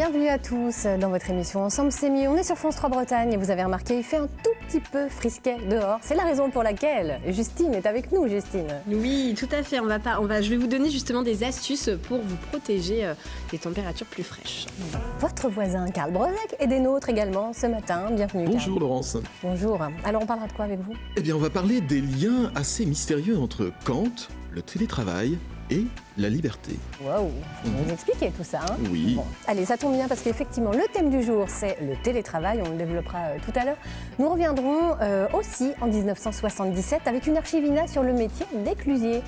Bienvenue à tous dans votre émission Ensemble c'est mieux. On est sur France 3 Bretagne et vous avez remarqué, il fait un tout petit peu frisquet dehors. C'est la raison pour laquelle Justine est avec nous, Justine. Oui, tout à fait. Je vais vous donner justement des astuces pour vous protéger des températures plus fraîches. Votre voisin Karl Brozek est des nôtres également ce matin. Bienvenue. Bonjour Karl. Laurence. Bonjour. Alors on parlera de quoi avec vous ? Eh bien on va parler des liens assez mystérieux entre Kant, le télétravail et la liberté. Waouh, vous nous expliquer tout ça. Hein ? Oui. Bon, allez, ça tombe bien parce qu'effectivement, le thème du jour, c'est le télétravail. On le développera tout à l'heure. Nous reviendrons aussi en 1977 avec une archivina sur le métier d'éclusier.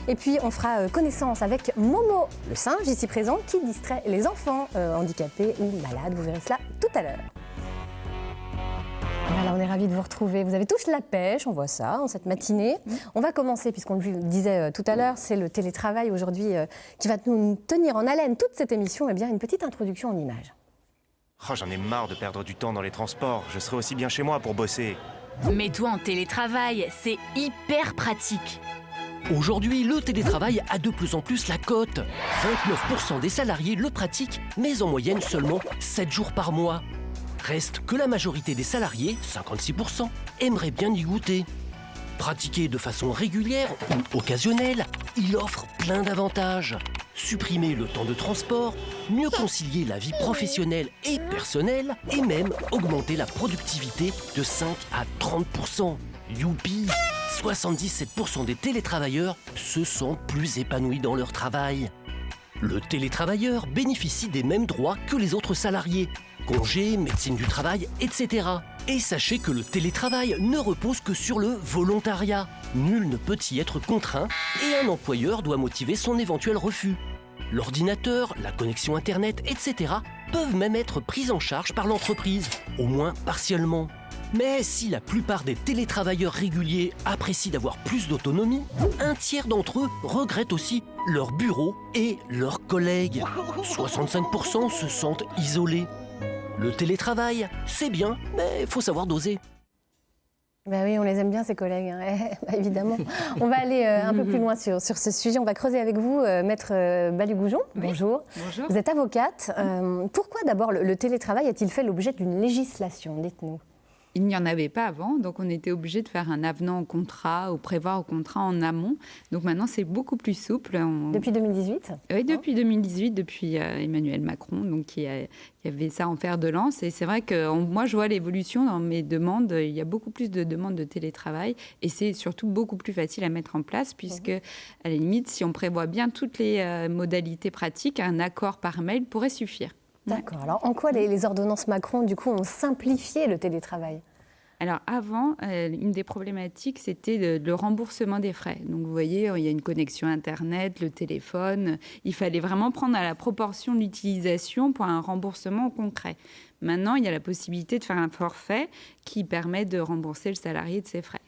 Et puis, on fera connaissance avec Momo, le singe ici présent, qui distrait les enfants handicapés ou malades. Vous verrez cela tout à l'heure. Voilà, on est ravis de vous retrouver. Vous avez tous la pêche, on voit ça en cette matinée. On va commencer, puisqu'on le disait tout à l'heure, c'est le télétravail aujourd'hui qui va nous tenir en haleine toute cette émission. Eh bien, une petite introduction en images. Oh, j'en ai marre de perdre du temps dans les transports. Je serai aussi bien chez moi pour bosser. Mets-toi en télétravail, c'est hyper pratique. Aujourd'hui, le télétravail a de plus en plus la cote. 29% des salariés le pratiquent, mais en moyenne seulement 7 jours par mois. Reste que la majorité des salariés, 56%, aimeraient bien y goûter. Pratiqué de façon régulière ou occasionnelle, il offre plein d'avantages. Supprimer le temps de transport, mieux concilier la vie professionnelle et personnelle, et même augmenter la productivité de 5 à 30%. Youpi! 77% des télétravailleurs se sentent plus épanouis dans leur travail. Le télétravailleur bénéficie des mêmes droits que les autres salariés. Congés, médecine du travail, etc. Et sachez que le télétravail ne repose que sur le volontariat. Nul ne peut y être contraint et un employeur doit motiver son éventuel refus. L'ordinateur, la connexion Internet, etc. peuvent même être pris en charge par l'entreprise, au moins partiellement. Mais si la plupart des télétravailleurs réguliers apprécient d'avoir plus d'autonomie, un tiers d'entre eux regrettent aussi leur bureau et leurs collègues. 65% se sentent isolés. Le télétravail, c'est bien, mais il faut savoir doser. Ben oui, on les aime bien, ces collègues, hein. Évidemment. On va aller un peu plus loin sur ce sujet. On va creuser avec vous, Maître Balu-Goujon. Oui. Bonjour. Bonjour. Vous êtes avocate. Pourquoi d'abord le télétravail a-t-il fait l'objet d'une législation ? Dites-nous. Il n'y en avait pas avant, donc on était obligé de faire un avenant au contrat ou prévoir au contrat en amont. Donc maintenant, c'est beaucoup plus souple. Depuis 2018 ? Oui, depuis 2018, depuis Emmanuel Macron, donc qui avait ça en fer de lance. Et c'est vrai que moi, je vois l'évolution dans mes demandes. Il y a beaucoup plus de demandes de télétravail et c'est surtout beaucoup plus facile à mettre en place puisque, à la limite, si on prévoit bien toutes les modalités pratiques, un accord par mail pourrait suffire. D'accord. Alors, en quoi les ordonnances Macron, du coup, ont simplifié le télétravail ? Alors avant, une des problématiques, c'était le remboursement des frais. Donc vous voyez, il y a une connexion Internet, le téléphone. Il fallait vraiment prendre à la proportion de l'utilisation pour un remboursement concret. Maintenant, il y a la possibilité de faire un forfait qui permet de rembourser le salarié de ses frais.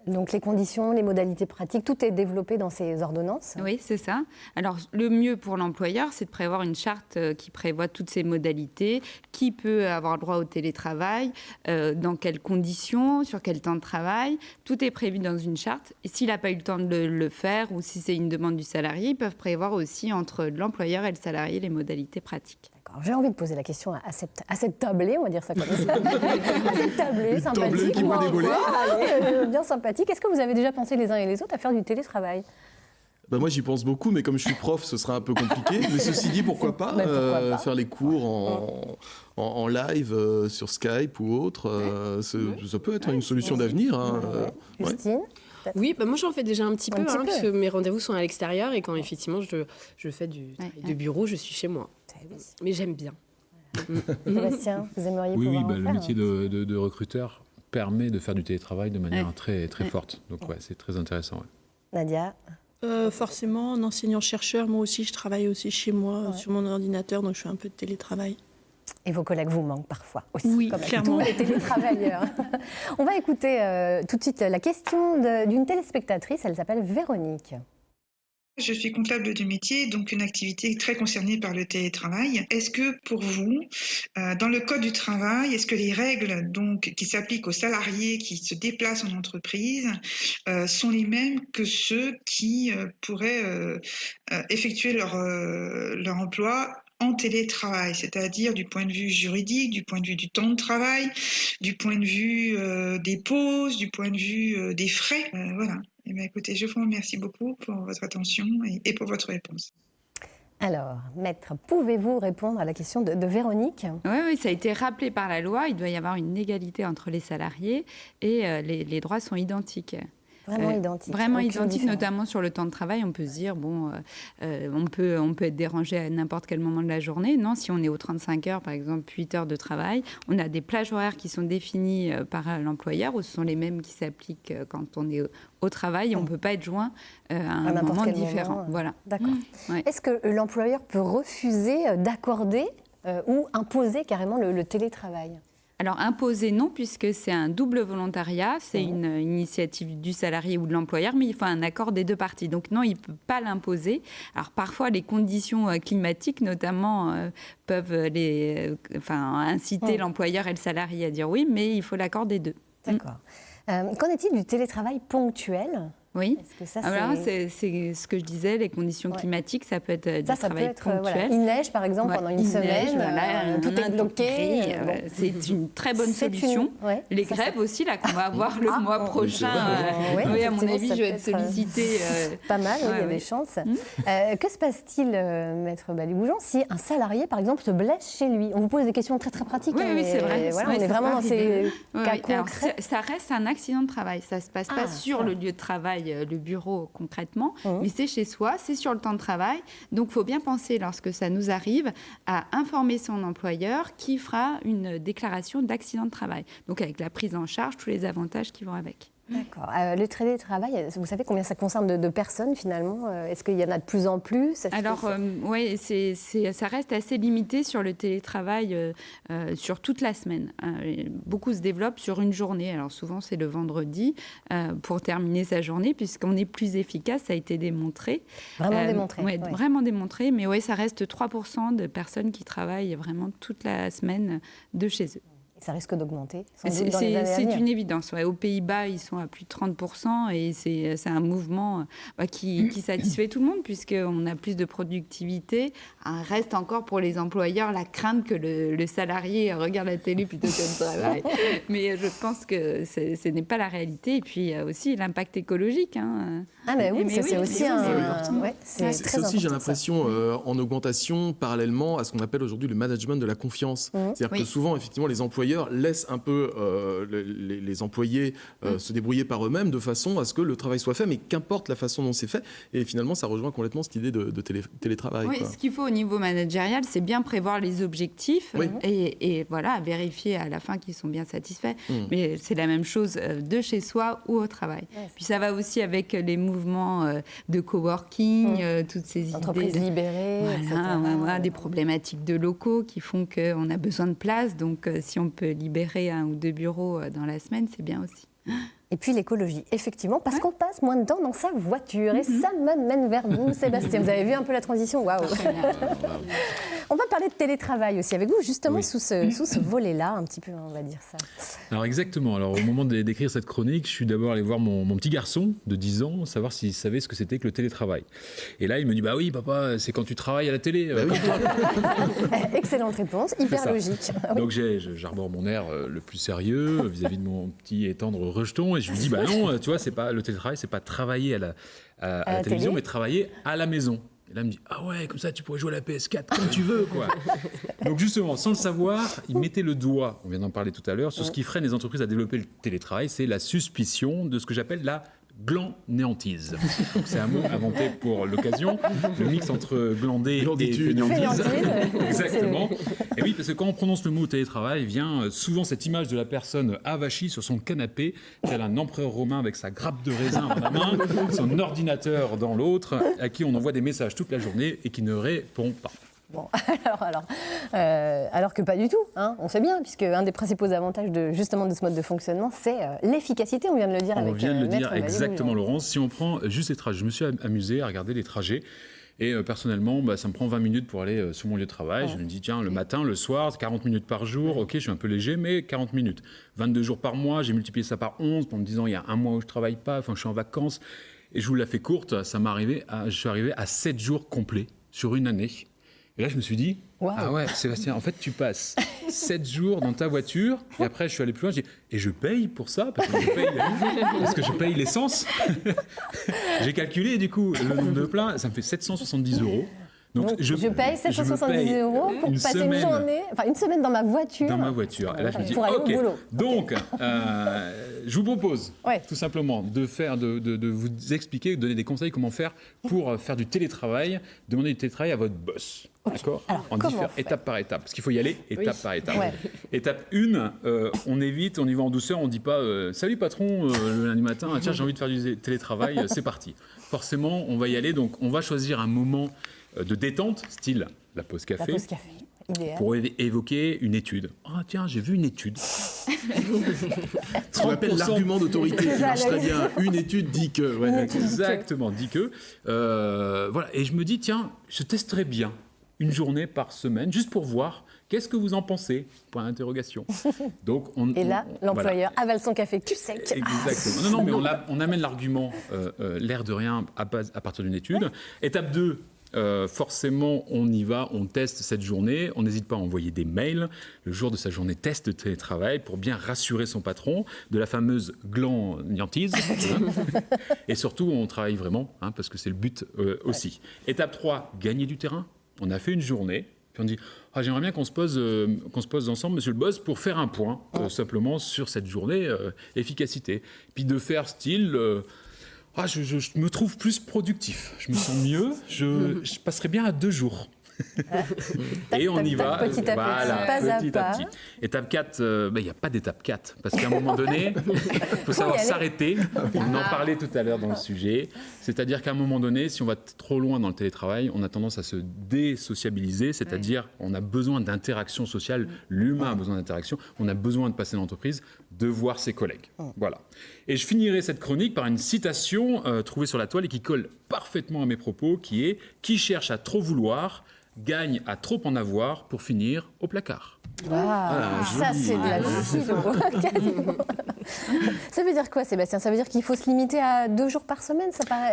Donc les conditions, les modalités pratiques, tout est développé dans ces ordonnances ? Oui, c'est ça. Alors le mieux pour l'employeur, c'est de prévoir une charte qui prévoit toutes ces modalités, qui peut avoir le droit au télétravail, dans quelles conditions, sur quel temps de travail. Tout est prévu dans une charte. Et s'il n'a pas eu le temps de le faire ou si c'est une demande du salarié, ils peuvent prévoir aussi entre l'employeur et le salarié les modalités pratiques. D'accord. J'ai envie de poser la question à cette tablée, on va dire ça comme ça. À cette tablée sympathique. Tablée qui boit des bolets. Bien sympathique. Est-ce que vous avez déjà pensé les uns et les autres à faire du télétravail ? Bah moi j'y pense beaucoup, mais comme je suis prof, ce sera un peu compliqué. Mais ceci dit, pourquoi pas, faire les cours en live sur Skype ou autre. Ça peut être une solution d'avenir. Hein. Justine ? Oui, moi j'en fais déjà un petit peu, parce que mes rendez-vous sont à l'extérieur et quand effectivement je fais du travail de bureau, je suis chez moi. Mais j'aime bien. Sébastien, vous aimeriez pouvoir en faire, le métier de recruteur permet de faire du télétravail de manière très forte. Donc c'est très intéressant. Ouais. Nadia ? Forcément, en enseignant-chercheur, moi aussi je travaille aussi chez moi, sur mon ordinateur, donc je fais un peu de télétravail. Et vos collègues vous manquent parfois aussi, oui, comme clairement. tous les télétravailleurs. On va écouter tout de suite la question d'une téléspectatrice, elle s'appelle Véronique. Je suis comptable de métier, donc une activité très concernée par le télétravail. Est-ce que pour vous, dans le Code du travail, est-ce que les règles donc, qui s'appliquent aux salariés qui se déplacent en entreprise sont les mêmes que ceux qui pourraient effectuer leur emploi en télétravail, c'est-à-dire du point de vue juridique, du point de vue du temps de travail, du point de vue des pauses, du point de vue des frais. Voilà. Eh bien, écoutez, je vous remercie beaucoup pour votre attention et pour votre réponse. Alors, maître, pouvez-vous répondre à la question de Véronique ? Oui, ça a été rappelé par la loi. Il doit y avoir une égalité entre les salariés et les droits sont identiques. Vraiment identique. Vraiment identique, notamment sur le temps de travail. On peut se dire, on peut être dérangé à n'importe quel moment de la journée. Non, si on est aux 35 heures, par exemple, 8 heures de travail, on a des plages horaires qui sont définies par l'employeur, ou ce sont les mêmes qui s'appliquent quand on est au travail. On ne peut pas être joint à un moment différent. Voilà. D'accord. Est-ce que l'employeur peut refuser d'accorder ou imposer carrément le télétravail ? Alors, imposer, non, puisque c'est un double volontariat, c'est une initiative du salarié ou de l'employeur, mais il faut un accord des deux parties. Donc, non, il ne peut pas l'imposer. Alors, parfois, les conditions climatiques, notamment, peuvent inciter l'employeur et le salarié à dire oui, mais il faut l'accord des deux. D'accord. Qu'en est-il du télétravail ponctuel ? Oui, que ça, alors c'est ce que je disais, les conditions climatiques, ça peut être du travail ponctuel. Voilà. Il neige, par exemple, pendant une semaine, tout est bloqué. C'est une très bonne solution. Les grèves aussi, là, qu'on va avoir le mois prochain. Oui, à mon avis, je vais être sollicitée. Pas mal, il y a des chances. Que se passe-t-il, maître Baliboujan, si un salarié, par exemple, se blesse chez lui ? On vous pose des questions très, très pratiques. Oui, c'est vrai. Voilà, on est vraiment dans ces cas concrets. Ça reste un accident de travail. Ça ne se passe pas sur le lieu de travail, le bureau concrètement, mais c'est chez soi, c'est sur le temps de travail. Donc, il faut bien penser, lorsque ça nous arrive, à informer son employeur qui fera une déclaration d'accident de travail. Donc, avec la prise en charge, tous les avantages qui vont avec. D'accord. Le télétravail, vous savez combien ça concerne de personnes finalement ? Est-ce qu'il y en a de plus en plus ? Alors, oui, ça reste assez limité sur le télétravail sur toute la semaine. Beaucoup se développent sur une journée. Alors, souvent, c'est le vendredi pour terminer sa journée, puisqu'on est plus efficace, ça a été démontré. Vraiment démontré. Oui, vraiment démontré. Mais oui, ça reste 3% de personnes qui travaillent vraiment toute la semaine de chez eux. Ça risque d'augmenter. C'est une évidence. Aux Pays-Bas, ils sont à plus de 30% et c'est un mouvement qui satisfait tout le monde puisqu'on a plus de productivité. Reste encore pour les employeurs la crainte que le salarié regarde la télé plutôt que le travail. Mais je pense que ce n'est pas la réalité. Et puis, il y a aussi l'impact écologique. Ah ben oui, c'est aussi c'est aussi, j'ai l'impression, en augmentation parallèlement à ce qu'on appelle aujourd'hui le management de la confiance. C'est-à-dire que souvent, effectivement, les employeurs laissent un peu les employés se débrouiller par eux-mêmes de façon à ce que le travail soit fait, mais qu'importe la façon dont c'est fait. Et finalement, ça rejoint complètement cette idée de télétravail. Oui, ce qu'il faut au niveau managérial, c'est bien prévoir les objectifs et voilà, vérifier à la fin qu'ils sont bien satisfaits. Mais c'est la même chose de chez soi ou au travail. Puis ça va aussi avec les mouvements de coworking, toutes ces entreprises idées. libérées, voilà, des problématiques de locaux qui font qu'on a besoin de place. Donc, si on peut libérer 1 ou 2 bureaux dans la semaine, c'est bien aussi. Et puis l'écologie, effectivement, parce qu'on passe moins de temps dans sa voiture. Et ça me mène vers vous, Sébastien. Vous avez vu un peu la transition ? Waouh. On va parler de télétravail aussi avec vous, justement, sous ce volet-là, un petit peu, on va dire ça. Alors exactement. Alors au moment d'écrire cette chronique, je suis d'abord allé voir mon petit garçon de 10 ans, savoir s'il savait ce que c'était que le télétravail. Et là, il me dit, bah oui, papa, c'est quand tu travailles à la télé. Excellente réponse, hyper logique. Donc j'arbore mon air le plus sérieux vis-à-vis de mon petit et tendre rejeton. Et je lui dis, bah non, tu vois, c'est pas, le télétravail, c'est pas travailler à la télévision, mais travailler à la maison. Et là, il me dit, ah ouais, comme ça, tu pourrais jouer à la PS4 comme tu veux, quoi. Donc justement, sans le savoir, il mettait le doigt, on vient d'en parler tout à l'heure, sur ce qui freine les entreprises à développer le télétravail, c'est la suspicion de ce que j'appelle la glandnéantise. Donc c'est un mot inventé pour l'occasion, le mix entre glander et fainéantise. Exactement. Et oui, parce que quand on prononce le mot télétravail, vient souvent cette image de la personne avachie sur son canapé, tel un empereur romain avec sa grappe de raisin dans la main, son ordinateur dans l'autre, à qui on envoie des messages toute la journée et qui ne répond pas. Bon, alors que pas du tout, hein, on sait bien, puisque un des principaux avantages de ce mode de fonctionnement, c'est l'efficacité, on vient de le dire on avec vient de le dire Baliboujan. exactement, Laurence. Si on prend juste les trajets, je me suis amusé à regarder les trajets. Et personnellement, ça me prend 20 minutes pour aller sur mon lieu de travail. Je me dis, tiens, le matin, le soir, 40 minutes par jour. Ok, je suis un peu léger, mais 40 minutes. 22 jours par mois, j'ai multiplié ça par 11 en me disant, il y a un mois où je ne travaille pas, je suis en vacances. Et je vous la fais courte, je suis arrivé à 7 jours complets sur une année. Et là, je me suis dit, ah ouais, Sébastien, en fait, tu passes 7 jours dans ta voiture, et après, je suis allé plus loin, j'ai dit, et je paye pour ça, parce que je paye l'essence. J'ai calculé, et du coup, le nombre de plein, ça me fait 770 €. Donc je paye 770 € pour passer une semaine dans ma voiture. Dans ma voiture. Et là, je me dis, OK. Donc, je vous propose tout simplement de vous expliquer, de donner des conseils comment faire pour faire du télétravail, demander du télétravail à votre boss. D'accord ? En différentes étape par étape. Parce qu'il faut y aller étape par étape. Ouais. Étape 1, on évite, on y va en douceur, on ne dit pas salut patron, le lundi matin, tiens, j'ai envie de faire du télétravail, c'est parti. Forcément, on va y aller. Donc, on va choisir un moment de détente, style la pause café. La pause café, idéal. Pour évoquer une étude. Ah tiens, j'ai vu une étude. Ce qu'on appelle l'argument d'autorité qui marche très bien. Une étude dit que. Ouais, exactement, dit que. Voilà. Et je me dis, tiens, je testerai bien une journée par semaine, juste pour voir qu'est-ce que vous en pensez. Point d'interrogation. Donc, et là, l'employeur avale son café cul sec. Exactement. Non, mais on amène l'argument, l'air de rien, à partir d'une étude. Étape 2. Forcément, on y va, on teste cette journée. On n'hésite pas à envoyer des mails le jour de sa journée test de télétravail pour bien rassurer son patron de la fameuse gnangnattise. Et surtout, on travaille vraiment, parce que c'est le but aussi. Étape 3, gagner du terrain. On a fait une journée, puis on dit j'aimerais bien qu'on se pose ensemble, monsieur le boss, pour faire un point simplement sur cette journée efficacité. Puis de faire style. Je me trouve plus productif, je me sens mieux, je passerai bien à 2 jours. Et on y va petit à petit. Étape 4, il n'y a pas d'étape 4, parce qu'à un moment donné, il faut savoir s'arrêter. On en parlait tout à l'heure dans le sujet. C'est-à-dire qu'à un moment donné, si on va trop loin dans le télétravail, on a tendance à se désociabiliser, c'est-à-dire on a besoin d'interaction sociale, l'humain a besoin d'interaction, on a besoin de passer dans l'entreprise, de voir ses collègues. Voilà. Et je finirai cette chronique par une citation trouvée sur la toile et qui colle parfaitement à mes propos, qui est « Qui cherche à trop vouloir gagne à trop en avoir pour finir au placard ». Ça, c'est de la philo, quasiment. Ça veut dire quoi, Sébastien ? Ça veut dire qu'il faut se limiter à 2 jours par semaine ?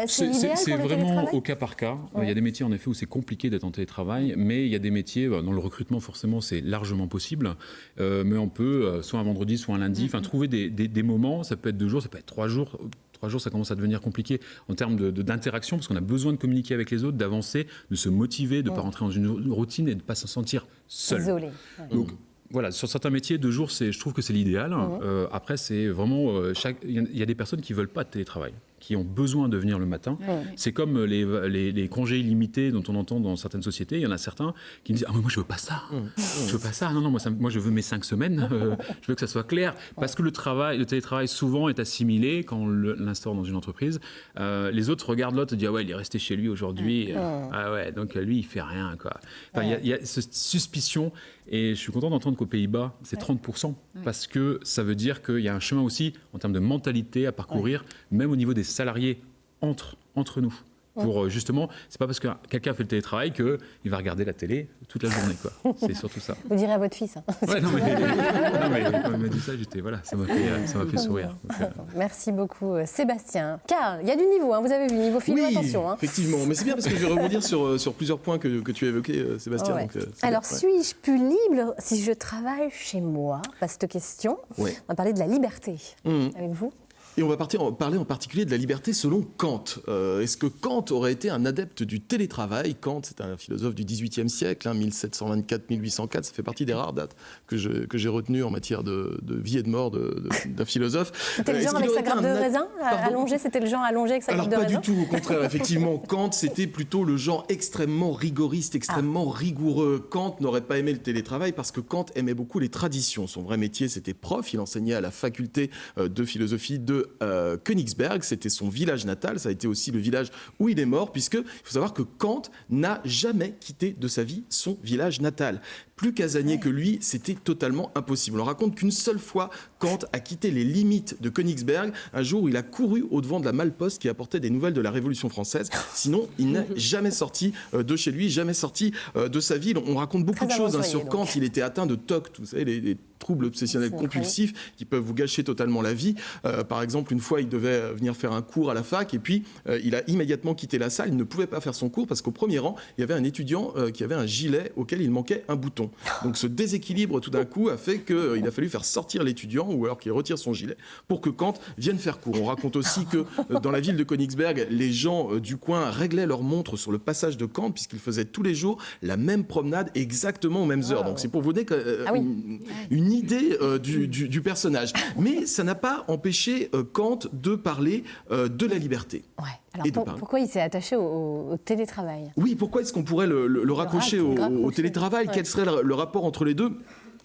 C'est l'idéal C'est pour le vraiment télétravail ? au cas par cas. Il y a des métiers, en effet, où c'est compliqué d'être en télétravail, mais il y a des métiers, dans le recrutement, forcément, c'est largement possible. Mais on peut, soit un vendredi, soit un lundi, trouver des moments. Ça peut être 2 jours, ça peut être 3 jours. 3 jours, ça commence à devenir compliqué en termes d'interaction, parce qu'on a besoin de communiquer avec les autres, d'avancer, de se motiver, de ne pas rentrer dans une routine et de ne pas se sentir seul. Isolé. Donc, voilà, sur certains métiers, 2 jours, je trouve que c'est l'idéal. Après, c'est vraiment... Il y a des personnes qui ne veulent pas de télétravail, qui ont besoin de venir le matin. C'est comme les congés illimités dont on entend dans certaines sociétés. Il y en a certains qui me disent « Ah, mais moi, je ne veux pas ça. Je veux pas ça. Non, moi, je veux mes 5 semaines. Je veux que ça soit clair. » Parce que le télétravail, souvent, est assimilé quand on l'instaure dans une entreprise. Les autres regardent l'autre et disent « Ah ouais, il est resté chez lui aujourd'hui. Ah ouais, donc lui, il ne fait rien. » Enfin, il y a cette suspicion. Et je suis content d'entendre qu'aux Pays-Bas, c'est 30%, parce que ça veut dire qu'il y a un chemin aussi en termes de mentalité à parcourir, même au niveau des salariés entre nous. Pour justement, c'est pas parce que quelqu'un fait le télétravail qu'il va regarder la télé toute la journée, quoi. C'est surtout ça. Vous direz à votre fils. Ouais, non, mais quand il m'a dit ça, ça m'a fait sourire. Donc, merci beaucoup, Sébastien. Karl, il y a du niveau, vous avez vu, niveau philo, attention. Effectivement, mais c'est bien parce que je vais rebondir sur plusieurs points que tu as évoqués, Sébastien. Donc, alors, suis-je plus libre si je travaille chez moi ? Vaste question. On va parler de la liberté avec vous. Et on va parler en particulier de la liberté selon Kant. Est-ce que Kant aurait été un adepte du télétravail ? Kant, c'est un philosophe du XVIIIe siècle, 1724-1804, ça fait partie des rares dates que j'ai retenues en matière de vie et de mort d'un philosophe. C'était le genre avec sa grappe de raisin allongée, c'était le genre allongé avec sa grappe de raisin ? Alors pas du tout, au contraire, effectivement, Kant, c'était plutôt le genre extrêmement rigoriste, extrêmement rigoureux. Kant n'aurait pas aimé le télétravail parce que Kant aimait beaucoup les traditions. Son vrai métier, c'était prof, il enseignait à la faculté de philosophie de Königsberg, c'était son village natal, ça a été aussi le village où il est mort, puisque il faut savoir que Kant n'a jamais quitté de sa vie son village natal. Plus casanier que lui, c'était totalement impossible. On raconte qu'une seule fois, Kant a quitté les limites de Königsberg, un jour où il a couru au-devant de la malle-poste qui apportait des nouvelles de la Révolution française. Sinon, il n'a jamais sorti de chez lui, jamais sorti de sa ville. On raconte beaucoup de choses sur Kant. Il était atteint de TOC, vous savez, les troubles obsessionnels compulsifs qui peuvent vous gâcher totalement la vie. Par exemple, une fois, il devait venir faire un cours à la fac et puis il a immédiatement quitté la salle. Il ne pouvait pas faire son cours parce qu'au premier rang, il y avait un étudiant qui avait un gilet auquel il manquait un bouton. Donc ce déséquilibre tout d'un coup a fait qu'il a fallu faire sortir l'étudiant ou alors qu'il retire son gilet pour que Kant vienne faire cours. On raconte aussi que dans la ville de Königsberg, les gens du coin réglaient leur montre sur le passage de Kant puisqu'ils faisaient tous les jours la même promenade exactement aux mêmes heures. Donc c'est pour vous donner une idée du personnage. Mais ça n'a pas empêché Kant de parler de la liberté. Ouais. Alors pourquoi il s'est attaché au télétravail? Oui, pourquoi est-ce qu'on pourrait le raccrocher au télétravail? Quel serait le rapport entre les deux?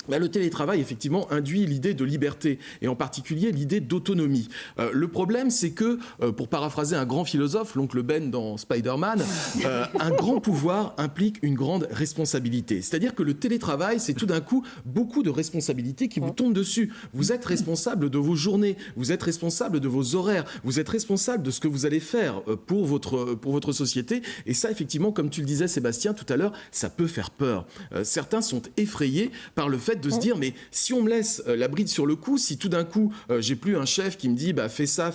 Le télétravail, effectivement, induit l'idée de liberté, et en particulier l'idée d'autonomie. Le problème, c'est que, pour paraphraser un grand philosophe, l'oncle Ben dans Spider-Man, un grand pouvoir implique une grande responsabilité. C'est-à-dire que le télétravail, c'est tout d'un coup beaucoup de responsabilités qui vous tombent dessus. Vous êtes responsable de vos journées, vous êtes responsable de vos horaires, vous êtes responsable de ce que vous allez faire pour votre société. Et ça, effectivement, comme tu le disais, Sébastien, tout à l'heure, ça peut faire peur. Certains sont effrayés par le fait de se dire, mais si on me laisse la bride sur le cou, si tout d'un coup j'ai plus un chef qui me dit fais ça,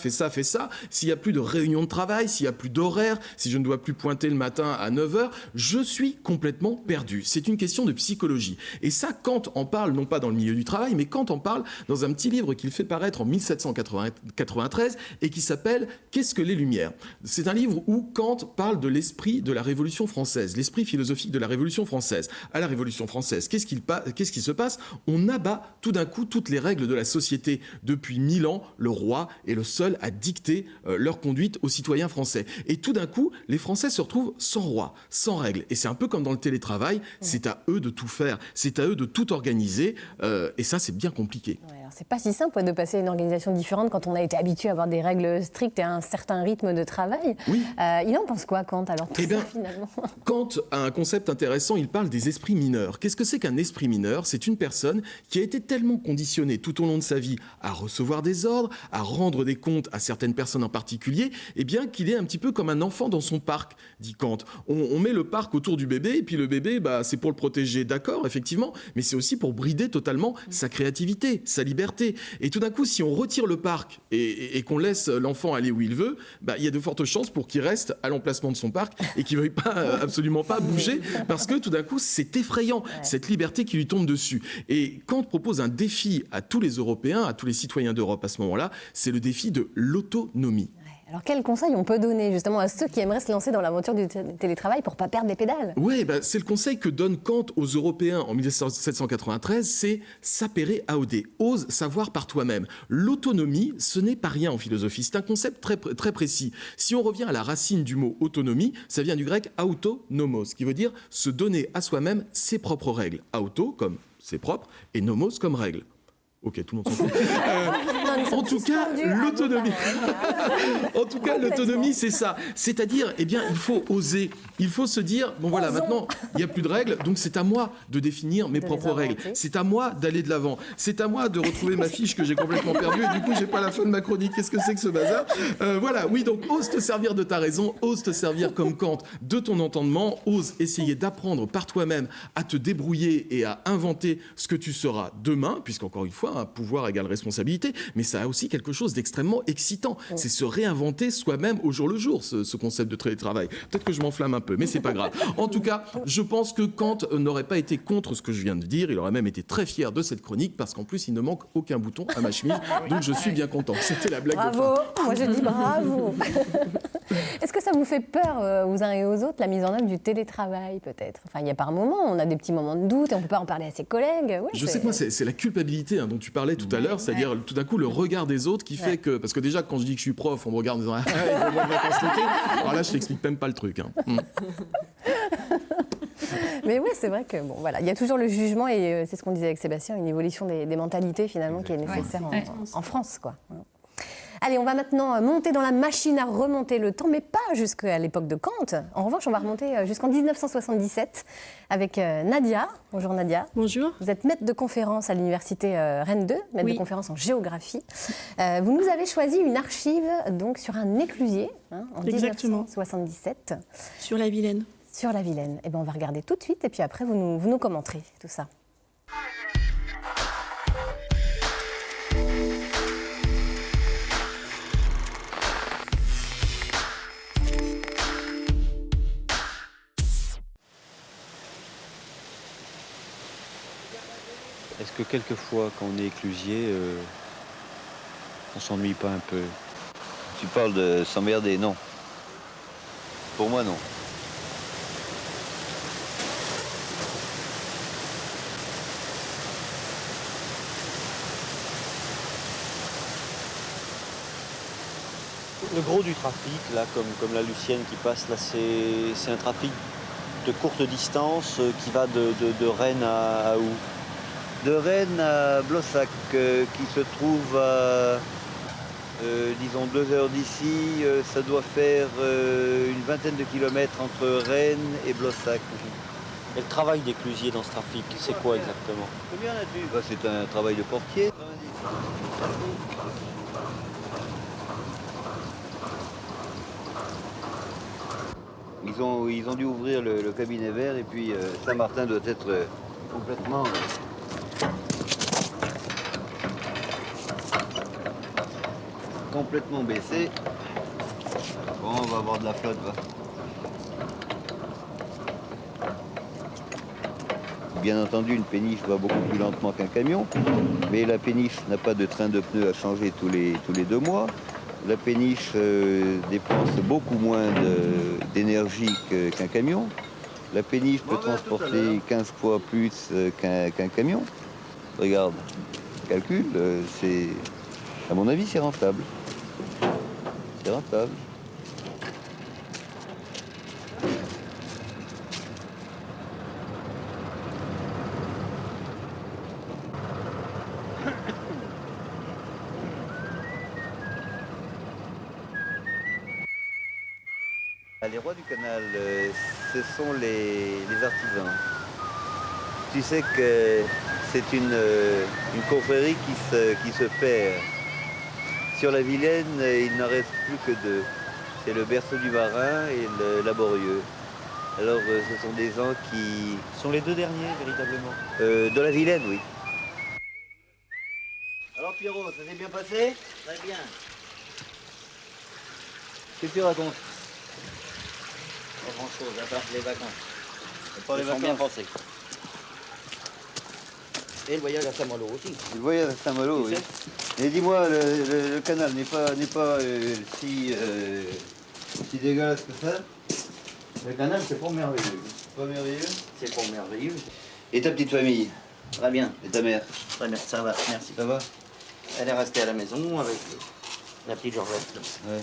s'il n'y a plus de réunion de travail, s'il n'y a plus d'horaire, si je ne dois plus pointer le matin à 9h, je suis complètement perdu. C'est une question de psychologie. Et ça, Kant en parle, non pas dans le milieu du travail, mais Kant en parle dans un petit livre qu'il fait paraître en 1793 et qui s'appelle « Qu'est-ce que les Lumières ?» C'est un livre où Kant parle de l'esprit de la Révolution française, l'esprit philosophique de la Révolution française. À la Révolution française, qu'est-ce qui se passe? On abat tout d'un coup toutes les règles de la société. Depuis 1000 ans, le roi est le seul à dicter leur conduite aux citoyens français. Et tout d'un coup, les Français se retrouvent sans roi, sans règles. Et c'est un peu comme dans le télétravail, c'est à eux de tout faire, c'est à eux de tout organiser. Et ça, c'est bien compliqué. Ouais, alors c'est pas si simple de passer à une organisation différente quand on a été habitué à avoir des règles strictes et un certain rythme de travail. Oui. Il en pense quoi, Kant, alors tout ça, finalement? Kant a un concept intéressant, il parle des esprits mineurs. Qu'est-ce que c'est qu'un esprit mineur? C'est une personne qui a été tellement conditionnée tout au long de sa vie à recevoir des ordres, à rendre des comptes à certaines personnes en particulier, eh bien qu'il est un petit peu comme un enfant dans son parc, dit Kant. On met le parc autour du bébé, et puis le bébé, c'est pour le protéger, d'accord, effectivement, mais c'est aussi pour brider totalement sa créativité, sa liberté. Et tout d'un coup, si on retire le parc et qu'on laisse l'enfant aller où il veut, il y a de fortes chances pour qu'il reste à l'emplacement de son parc et qu'il ne veuille absolument pas bouger, parce que tout d'un coup, c'est effrayant, cette liberté qui lui tombe dessus. Et Kant propose un défi à tous les Européens, à tous les citoyens d'Europe à ce moment-là, c'est le défi de l'autonomie. Alors, quels conseils on peut donner justement à ceux qui aimeraient se lancer dans l'aventure du télétravail pour ne pas perdre les pédales? Oui, c'est le conseil que donne Kant aux Européens en 1793, c'est sapere aude, ose savoir par toi-même. L'autonomie, ce n'est pas rien en philosophie, c'est un concept très, très précis. Si on revient à la racine du mot autonomie, ça vient du grec autonomos, qui veut dire se donner à soi-même ses propres règles. Auto comme c'est propre et nomos comme règle. Ok, tout le monde s'en fout. En tout cas, l'autonomie. En tout cas, l'autonomie, c'est ça. C'est-à-dire, il faut oser. Il faut se dire, maintenant, il n'y a plus de règles, donc c'est à moi de définir mes propres règles. C'est à moi d'aller de l'avant. C'est à moi de retrouver ma fiche que j'ai complètement perdue et du coup, j'ai pas la fin de ma chronique. Qu'est-ce que c'est que ce bazar? Donc ose te servir de ta raison, ose te servir comme Kant de ton entendement, ose essayer d'apprendre par toi-même à te débrouiller et à inventer ce que tu seras demain, puisqu'encore une fois, un pouvoir égale responsabilité, mais ça a aussi quelque chose d'extrêmement excitant. C'est se réinventer soi-même au jour le jour, ce concept de télétravail. Peut-être que je m'enflamme un peu, mais c'est pas grave. En tout cas, je pense que Kant n'aurait pas été contre ce que je viens de dire, il aurait même été très fier de cette chronique, parce qu'en plus, il ne manque aucun bouton à ma chemise, donc je suis bien content. C'était la blague de fin. Bravo, moi je dis bravo. Est-ce que ça vous fait peur, aux uns et aux autres, la mise en œuvre du télétravail, peut-être? Enfin, il y a par moments, on a des petits moments de doute, et on ne peut pas en parler à ses collègues. Ouais, je sais que moi, c'est la culpabilité dont tu parlais tout à l'heure, c'est-à-dire tout d'un coup le regard des autres qui fait que... Parce que déjà, quand je dis que je suis prof, on me regarde en disant « Ah, il faut moins de vacances l'été ». Alors là, je t'explique même pas le truc. Mais oui, c'est vrai que il y a toujours le jugement, et c'est ce qu'on disait avec Sébastien, une évolution des mentalités finalement qui est nécessaire en France, quoi. Allez, on va maintenant monter dans la machine à remonter le temps, mais pas jusqu'à l'époque de Kant. En revanche, on va remonter jusqu'en 1977 avec Nadia. Bonjour Nadia. Bonjour. Vous êtes maître de conférence à l'université Rennes 2, maître de conférence en géographie. Vous nous avez choisi une archive donc, sur un éclusier en 1977. Sur la Vilaine. Sur la Vilaine. Eh bien, on va regarder tout de suite et puis après, vous nous commenterez tout ça. Est-ce que quelquefois, quand on est éclusier, on s'ennuie pas un peu? Tu parles de s'emmerder, non. Pour moi, non. Le gros du trafic, là, comme la Lucienne qui passe, là, c'est un trafic de courte distance qui va de Rennes à où? De Rennes à Blossac, qui se trouve à, disons, 2 heures d'ici. Ça doit faire une vingtaine de kilomètres entre Rennes et Blossac. Et le travail d'éclusier dans ce trafic, c'est quoi exactement? Combien as-tu? C'est un travail de portier. Ils ont dû ouvrir le cabinet vert et puis Saint-Martin doit être complètement baissé. Bon, on va avoir de la flotte, va. Bien entendu, une péniche va beaucoup plus lentement qu'un camion, mais la péniche n'a pas de train de pneus à changer tous les 2 mois. La péniche dépense beaucoup moins d'énergie qu'un camion. La péniche peut transporter 15 fois plus qu'un camion. Regarde, calcul, à mon avis, c'est rentable. C'est rentable. Les rois du canal, ce sont les artisans. Tu sais que c'est une confrérie qui se perd. Sur la Vilaine, il n'en reste plus que 2. C'est le berceau du marin et le laborieux. Alors ce sont des gens qui... Ce sont les 2 derniers, véritablement. De la Vilaine, oui. Alors Pierrot, ça s'est bien passé? Très bien. Qu'est-ce que tu racontes? Pas grand-chose, à part les vacances. Pas les Ils sont vacances. bien passés. Et le voyage à Saint-Malo aussi. Le voyage à Saint-Malo, oui. Et dis-moi, le canal n'est pas si dégueulasse que ça? Le canal, c'est pas merveilleux. Pas merveilleux? C'est pas merveilleux. Et ta petite famille? Très bien. Et ta mère? Très bien, ça va, merci. Ça va? Elle est restée à la maison avec la petite Georgette. Ouais.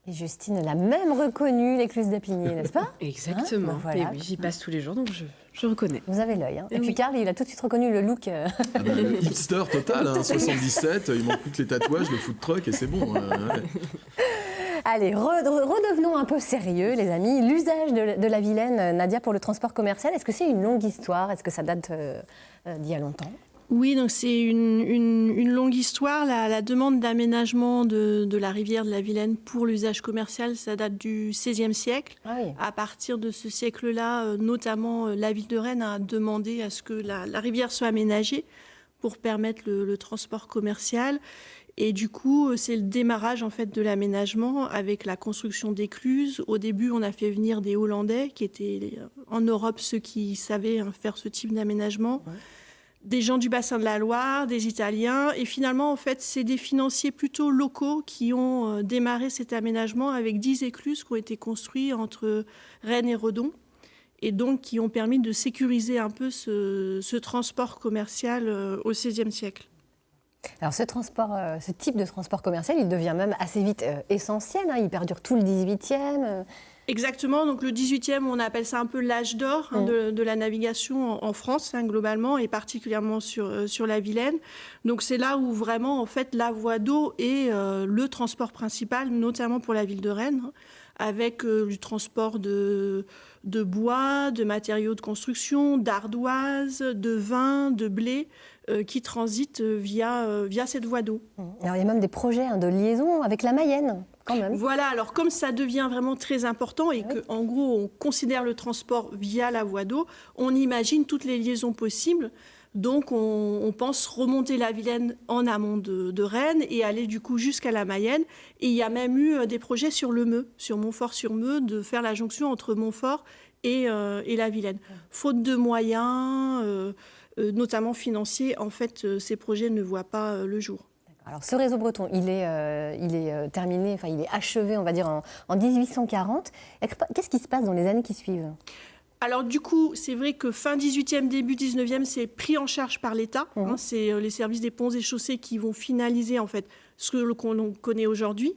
Et Justine l'a même reconnu, l'écluse d'Apigné, n'est-ce pas? Exactement. Hein, ben voilà. Et oui, j'y passe tous les jours, donc je reconnais. Vous avez l'œil. Hein. Et Oui. puis Karl, il a tout de suite reconnu le look. Hipster total, hein, 77, il manque plus que les tatouages, le food truck et c'est bon. Ouais. Allez, redevenons un peu sérieux, les amis. L'usage de la Vilaine, Nadia, pour le transport commercial, est-ce que c'est une longue histoire? Est-ce que ça date d'il y a longtemps? Oui, donc c'est une longue histoire. La demande d'aménagement de la rivière de la Vilaine pour l'usage commercial, ça date du XVIe siècle. Ah oui. À partir de ce siècle-là, notamment la ville de Rennes a demandé à ce que la rivière soit aménagée pour permettre le transport commercial. Et du coup, c'est le démarrage en fait de l'aménagement avec la construction d'écluses. Au début, on a fait venir des Hollandais qui étaient en Europe ceux qui savaient faire ce type d'aménagement. Ouais. Des gens du bassin de la Loire, des Italiens. Et finalement, en fait, c'est des financiers plutôt locaux qui ont démarré cet aménagement avec 10 écluses qui ont été construites entre Rennes et Redon. Et donc, qui ont permis de sécuriser un peu ce transport commercial au XVIe siècle. Alors ce type de transport commercial, il devient même assez vite essentiel. Hein, il perdure tout le 18e. Exactement, donc le 18e, on appelle ça un peu l'âge d'or de la navigation en France, globalement, et particulièrement sur la Vilaine. Donc c'est là où vraiment, en fait, la voie d'eau est le transport principal, notamment pour la ville de Rennes, avec du transport de bois, de matériaux de construction, d'ardoise, de vin, de blé, qui transitent via cette voie d'eau. Alors il y a même des projets de liaison avec la Mayenne. Quand même. Voilà, alors comme ça devient vraiment très important et qu'en gros on considère le transport via la voie d'eau, on imagine toutes les liaisons possibles. Donc on pense remonter la Vilaine en amont de Rennes et aller du coup jusqu'à la Mayenne. Et il y a même eu des projets sur le Meux, sur Montfort-sur-Meux, de faire la jonction entre Montfort et la Vilaine. Faute de moyens, notamment financiers, en fait, ces projets ne voient pas le jour. Alors, ce réseau breton, il est terminé, enfin, il est achevé, on va dire, en 1840. Qu'est-ce qui se passe dans les années qui suivent ? Alors du coup, c'est vrai que fin 18e, début 19e, c'est pris en charge par l'État. C'est les services des ponts et chaussées qui vont finaliser en fait ce qu'on connaît aujourd'hui.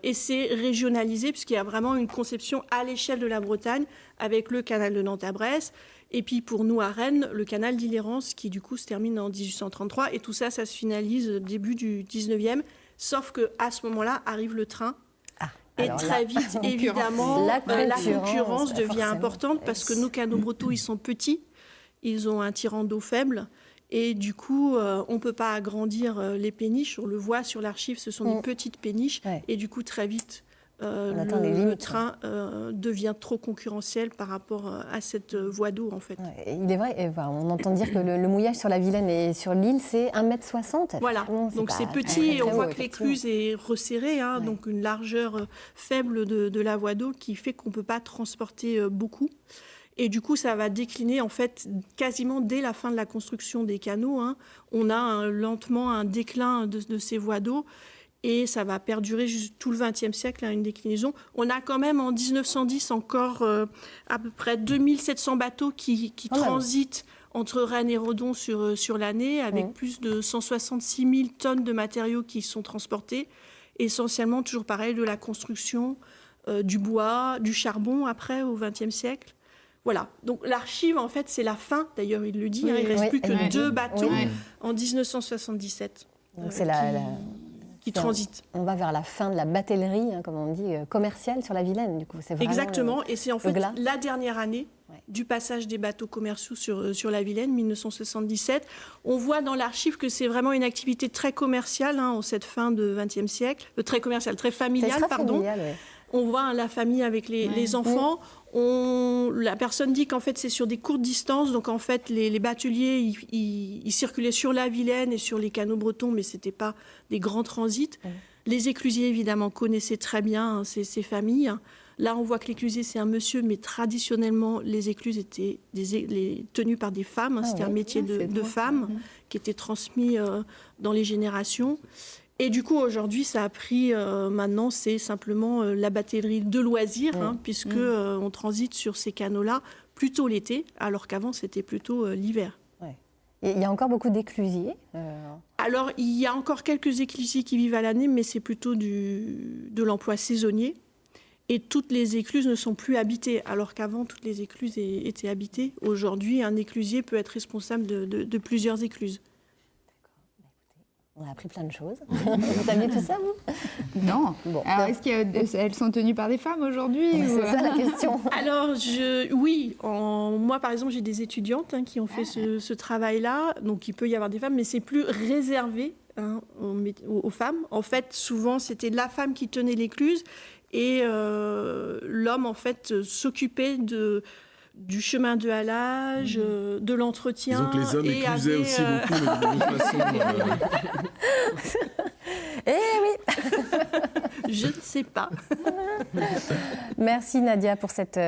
Et c'est régionalisé puisqu'il y a vraiment une conception à l'échelle de la Bretagne avec le canal de Nantes à Brest. Et puis pour nous à Rennes, le canal d'Ille-et-Rance qui du coup se termine en 1833. Et tout ça, ça se finalise début du 19e. Sauf qu'à ce moment-là arrive le train. Et très vite, évidemment, la concurrence devient importante parce que nos canaux bretons, ils sont petits, ils ont un tirant d'eau faible et du coup, on ne peut pas agrandir les péniches. On le voit sur l'archive, ce sont des petites péniches et du coup, très vite, le train devient trop concurrentiel par rapport à cette voie d'eau, en fait. Il est vrai, on entend dire que le mouillage sur la Vilaine et sur l'île, c'est 1,60 m. Voilà, donc c'est petit et on voit que l'écluse est resserrée, donc une largeur faible de la voie d'eau qui fait qu'on ne peut pas transporter beaucoup. Et du coup, ça va décliner, en fait, quasiment dès la fin de la construction des canaux. On a lentement un déclin de ces voies d'eau. Et ça va perdurer tout le XXe siècle, une déclinaison. On a quand même en 1910 encore à peu près 2700 bateaux qui transitent entre Rennes et Redon sur l'année, avec plus de 166 000 tonnes de matériaux qui sont transportés. Essentiellement, toujours pareil, de la construction, du bois, du charbon après, au XXe siècle. Voilà, donc l'archive, en fait, c'est la fin. D'ailleurs, il le dit, il ne reste plus que 2 bateaux en 1977. Donc c'est qui transite. On va vers la fin de la batellerie, comme on dit, commerciale sur la Vilaine. Du coup, c'est vraiment exactement, et c'est en fait la dernière année du passage des bateaux commerciaux sur la Vilaine, 1977. On voit dans l'archive que c'est vraiment une activité très commerciale en cette fin de XXe siècle, très commerciale, très familiale, On voit la famille avec les enfants. La personne dit qu'en fait, c'est sur des courtes distances. Donc, en fait, les bateliers, ils circulaient sur la Vilaine et sur les canaux bretons, mais ce n'était pas des grands transits. Les éclusiers, évidemment, connaissaient très bien ces familles. Là, on voit que l'éclusier, c'est un monsieur, mais traditionnellement, les écluses étaient tenues par des femmes. C'était un métier de femme qui était transmis dans les générations. Et du coup, aujourd'hui, ça a pris, maintenant, c'est simplement la batellerie de loisirs, puisque on transite sur ces canaux-là plutôt l'été, alors qu'avant, c'était plutôt l'hiver. Et il y a encore beaucoup d'éclusiers Alors, il y a encore quelques éclusiers qui vivent à l'année, mais c'est plutôt de l'emploi saisonnier. Et toutes les écluses ne sont plus habitées, alors qu'avant, toutes les écluses étaient habitées. Aujourd'hui, un éclusier peut être responsable de plusieurs écluses. On a appris plein de choses. Vous saviez tout ça, vous ? Non. Bon. Alors, est-ce qu'elles sont tenues par des femmes aujourd'hui C'est ça la question. Alors, oui. Moi, par exemple, j'ai des étudiantes qui ont fait ce travail-là. Donc, il peut y avoir des femmes, mais c'est plus réservé aux femmes. En fait, souvent, c'était la femme qui tenait l'écluse et l'homme, en fait, s'occupait du chemin de halage, de l'entretien. Disons que les hommes éclusaient aussi beaucoup, mais d'une façon... Eh oui. Je ne sais pas. Merci Nadia pour cet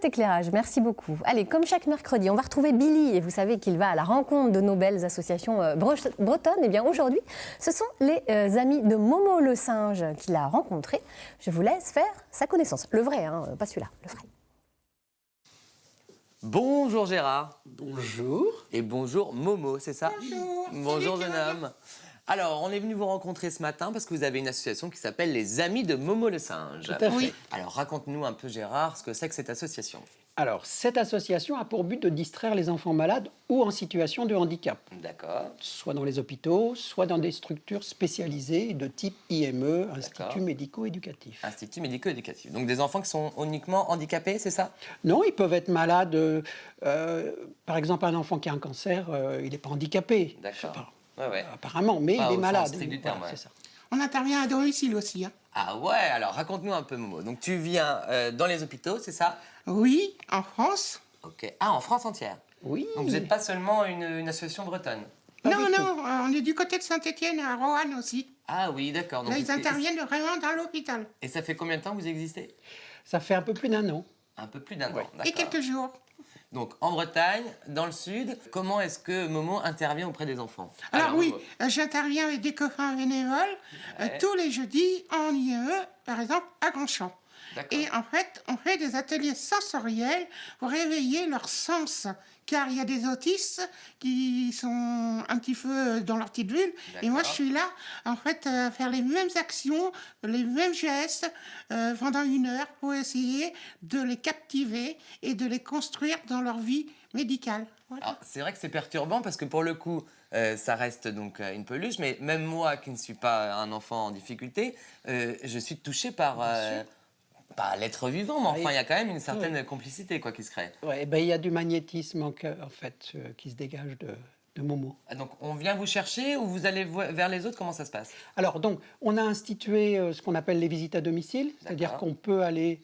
éclairage. Merci beaucoup. Allez, comme chaque mercredi, on va retrouver Billy. Et vous savez qu'il va à la rencontre de nos belles associations bretonnes. Et bien aujourd'hui, ce sont les amis de Momo le singe qu'il a rencontrés. Je vous laisse faire sa connaissance. Le vrai, pas celui-là, le vrai. Bonjour Gérard. Bonjour. Et bonjour Momo, c'est ça ? Bonjour. Bonjour jeune homme. Alors, on est venu vous rencontrer ce matin parce que vous avez une association qui s'appelle les Amis de Momo le singe. Tout à fait. Oui. Alors, raconte-nous un peu Gérard ce que c'est que cette association. Alors, cette association a pour but de distraire les enfants malades ou en situation de handicap. D'accord. Soit dans les hôpitaux, soit dans des structures spécialisées de type IME, Institut médico-éducatif. Institut médico-éducatif. Donc des enfants qui sont uniquement handicapés, c'est ça ? Non, ils peuvent être malades. Par exemple, un enfant qui a un cancer, il n'est pas handicapé. D'accord. Apparemment, mais il est malade. Voilà, c'est ça. On intervient à domicile aussi. Ah ouais, alors raconte-nous un peu Momo. Donc tu viens dans les hôpitaux, c'est ça ? Oui, en France. Ok. Ah, en France entière ? Oui. Donc vous n'êtes pas seulement une association bretonne ? Non, on est du côté de Saint-Étienne, à Roanne aussi. Ah oui, d'accord. Là, ils interviennent vraiment dans l'hôpital. Et ça fait combien de temps que vous existez ? Ça fait un peu plus d'1 an. Un peu plus d'1 an, d'accord. Et quelques jours. Donc en Bretagne, dans le sud, comment est-ce que Momo intervient auprès des enfants? Alors oui, j'interviens avec des copains bénévoles tous les jeudis en IE, par exemple à Grandchamp. Et en fait, on fait des ateliers sensoriels pour réveiller leurs sens. Car il y a des autistes qui sont un petit peu dans leur petite bulle. Et moi, je suis là, en fait, à faire les mêmes actions, les mêmes gestes pendant 1 heure pour essayer de les captiver et de les construire dans leur vie médicale. Voilà. C'est vrai que c'est perturbant parce que pour le coup, ça reste donc une peluche. Mais même moi, qui ne suis pas un enfant en difficulté, je suis touchée par... pas l'être vivant, mais enfin, il y a quand même une certaine complicité qui se crée. Oui, il y a du magnétisme en fait, qui se dégage de Momo. Donc, on vient vous chercher ou vous allez vers les autres? Comment ça se passe? Alors, donc, on a institué ce qu'on appelle les visites à domicile, c'est-à-dire qu'on peut aller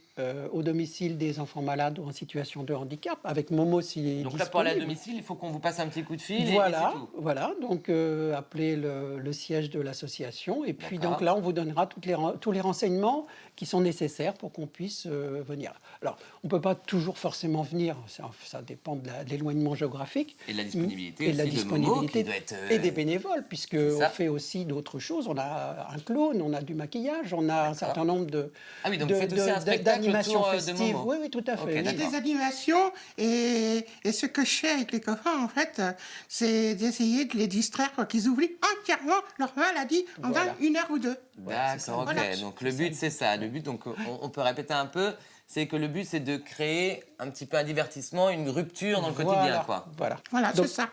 au domicile des enfants malades ou en situation de handicap, avec Momo s'il est disponible. Donc là, pour aller à domicile, il faut qu'on vous passe un petit coup de fil voilà, et c'est tout. Voilà, donc appelez le siège de l'association et puis donc là, on vous donnera tous les renseignements qui sont nécessaires pour qu'on puisse venir. Alors, on ne peut pas toujours forcément venir, ça dépend de l'éloignement géographique. Et de la disponibilité et de la disponibilité doit être, et des bénévoles, puisqu'on fait aussi d'autres choses. On a un clown, on a du maquillage, on a un certain nombre donc vous faites aussi un spectacle d'animations autour festives. de Momo. Oui, tout à fait. Il y a des animations et ce que je fais avec les copains, en fait, c'est d'essayer de les distraire pour qu'ils oublient entièrement leur maladie pendant 1 heure ou 2. D'accord, ok. Voilà. Donc le but, c'est ça. Le but, donc, on peut répéter un peu, c'est que le but, c'est de créer un petit peu un divertissement, une rupture dans le quotidien, quoi. Voilà, c'est ça.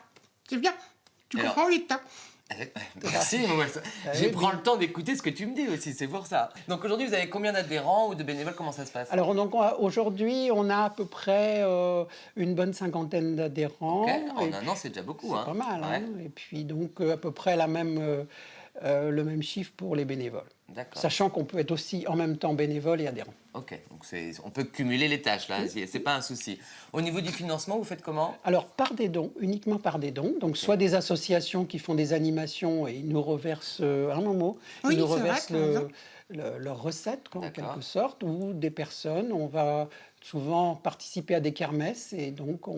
C'est bien. Tu comprends vite, hein. Merci, je prends le temps d'écouter ce que tu me dis aussi, c'est pour ça. Donc aujourd'hui, vous avez combien d'adhérents ou de bénévoles? Comment ça se passe? Alors aujourd'hui, on a à peu près une bonne 50aine d'adhérents. En un an, c'est déjà beaucoup. C'est pas mal. Hein. Et puis donc à peu près le même chiffre pour les bénévoles. Sachant qu'on peut être aussi en même temps bénévole et adhérent. Ok, donc on peut cumuler les tâches, là, c'est pas un souci. Au niveau du financement, vous faites comment? Alors, par des dons, uniquement par des dons. Donc, soit des associations qui font des animations et ils nous reversent un Momo, ils nous reversent leurs recettes, en quelque sorte, ou des personnes, on va souvent participer à des kermesses et donc on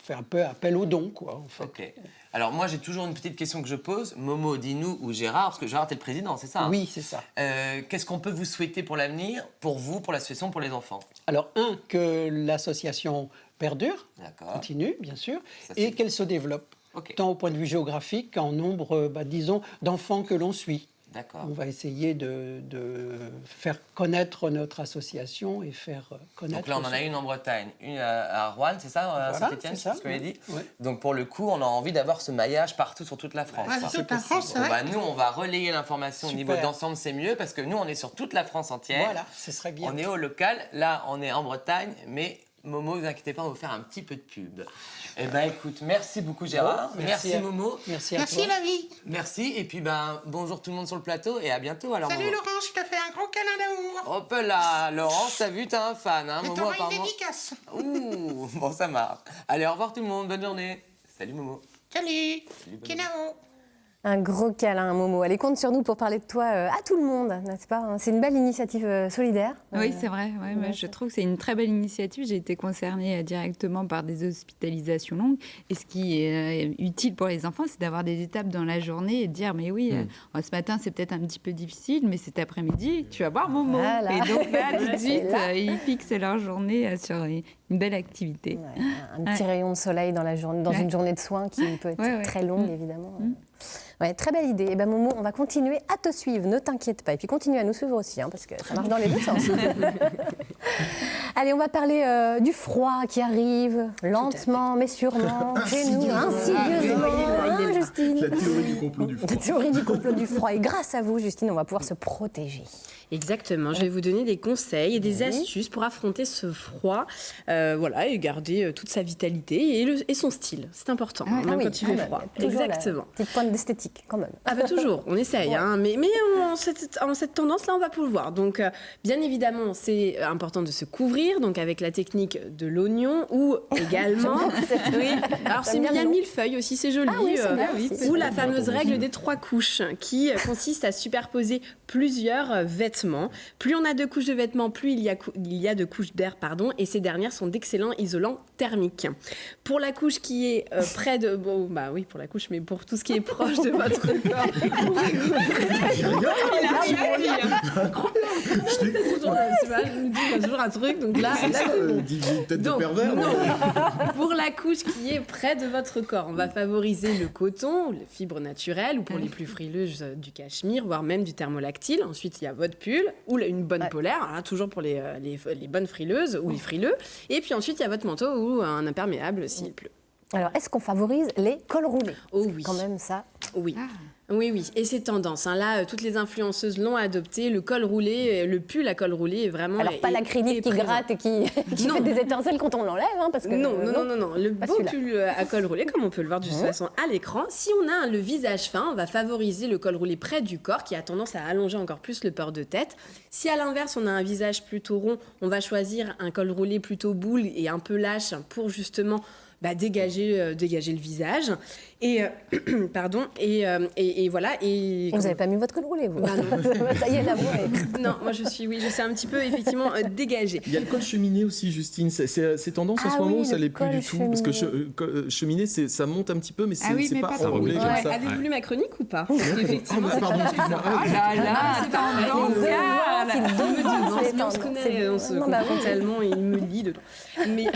fait un peu appel aux dons, quoi, en fait. Ok. Alors moi j'ai toujours une petite question que je pose. Momo, dis-nous, ou Gérard, parce que Gérard t'es le président, c'est ça hein? Oui, c'est ça. Qu'est-ce qu'on peut vous souhaiter pour l'avenir, pour vous, pour l'association, pour les enfants? Alors que l'association perdure, continue bien sûr, et qu'elle se développe, tant au point de vue géographique qu'en nombre, disons, d'enfants que l'on suit. On va essayer de faire connaître notre association et faire connaître... Donc là, on en a une en Bretagne, une à Roanne, c'est ça, à Saint-Étienne, c'est ce que vous avez dit. Donc pour le coup, on a envie d'avoir ce maillage partout sur toute la France. Toute la France, nous, on va relayer l'information au niveau d'ensemble, c'est mieux, parce que nous, on est sur toute la France entière. Voilà, ce serait bien. On est au local, là, on est en Bretagne, mais... Momo, ne vous inquiétez pas, on va vous faire un petit peu de pub. Eh bien, écoute, merci beaucoup Gérard. Merci Momo. Merci à toi. Merci la vie. Merci, et puis bonjour tout le monde sur le plateau, et à bientôt. Alors, salut Momo. Laurence, je te fais un gros câlin d'amour. Hop là, Laurence, t'as vu, t'as un fan. Hein, et Momo, t'auras apparemment... une dédicace. Ouh, bon, ça marche. Allez, au revoir tout le monde, bonne journée. Salut Momo. Salut. Kenao. Un gros câlin, Momo. Allez, compte sur nous pour parler de toi à tout le monde, n'est-ce pas? C'est une belle initiative solidaire. Oui, c'est vrai. Je trouve que c'est une très belle initiative. J'ai été concernée directement par des hospitalisations longues. Et ce qui est utile pour les enfants, c'est d'avoir des étapes dans la journée et de dire, mais oui, ce matin, c'est peut-être un petit peu difficile, mais cet après-midi, tu vas voir Momo. Voilà. Et donc là, tout de suite, ils fixent leur journée sur une belle activité. Un petit rayon de soleil dans une journée de soins qui peut être très longue, évidemment. Ouais, très belle idée. Et Momo, on va continuer à te suivre, ne t'inquiète pas. Et puis continue à nous suivre aussi, hein, parce que ça marche dans les deux sens. Allez, on va parler du froid qui arrive, lentement mais sûrement, chez nous, insidieusement. Justine. La théorie du complot du froid. La théorie du complot du froid. Et grâce à vous, Justine, on va pouvoir se protéger. Exactement, je vais vous donner des conseils et des astuces pour affronter ce froid, et garder toute sa vitalité et son style. C'est important, quand il fait froid. Exactement. Petite pointe d'esthétique, quand même. Ah bah toujours, on essaye, hein, mais en cette tendance-là, on va pouvoir. Donc, bien évidemment, c'est important de se couvrir, donc avec la technique de l'oignon, ou également... Alors, il y a le millefeuille aussi, c'est joli. Ah oui, c'est bien, ou D'où la fameuse règle des 3 couches qui consiste à superposer plusieurs vêtements. Plus on a de couches de vêtements, plus il y a de couches d'air, et ces dernières sont d'excellents isolants thermiques. Pour la couche qui est près de... Bon, bah oui, pour la couche, mais pour tout ce qui est proche de votre corps... Je toujours un truc, donc là... Pour la couche qui est près de votre corps, on va favoriser le coton, les fibres naturelles, ou pour les plus frileuses, du cachemire, voire même du thermolactyle. Ensuite, il y a votre pull, ou une bonne polaire, hein, toujours pour les bonnes frileuses, ou les frileux. Et puis ensuite, il y a votre manteau, ou un imperméable, s'il pleut. Alors, est-ce qu'on favorise les cols roulés? Oh oui. Quand même, ça. Oui. Oui, et c'est tendance. Hein. Là, toutes les influenceuses l'ont adopté. Le col roulé, le pull à col roulé est vraiment... Alors, pas l'acrylique qui gratte et qui fait des étincelles quand on l'enlève, hein, parce que... Non. Le beau pull à col roulé, comme on peut le voir de toute façon à l'écran. Si on a le visage fin, on va favoriser le col roulé près du corps, qui a tendance à allonger encore plus le port de tête. Si à l'inverse, on a un visage plutôt rond, on va choisir un col roulé plutôt boule et un peu lâche pour justement... dégager le visage. Et voilà. Et vous n'avez pas mis votre col roulé, vous? Non. Ça y est, la voix est... Non, moi je suis un petit peu effectivement dégagée. Il y a le col cheminé aussi, Justine. C'est tendance en ce moment ou ça l'est plus du tout? Parce que cheminé, ça monte un petit peu, mais c'est pas enroulé comme ça. Avez-vous lu ma chronique ou pas? Effectivement, pardon, excuse-moi. On se connaît, on se comprend tellement et il me lit dedans. Mais...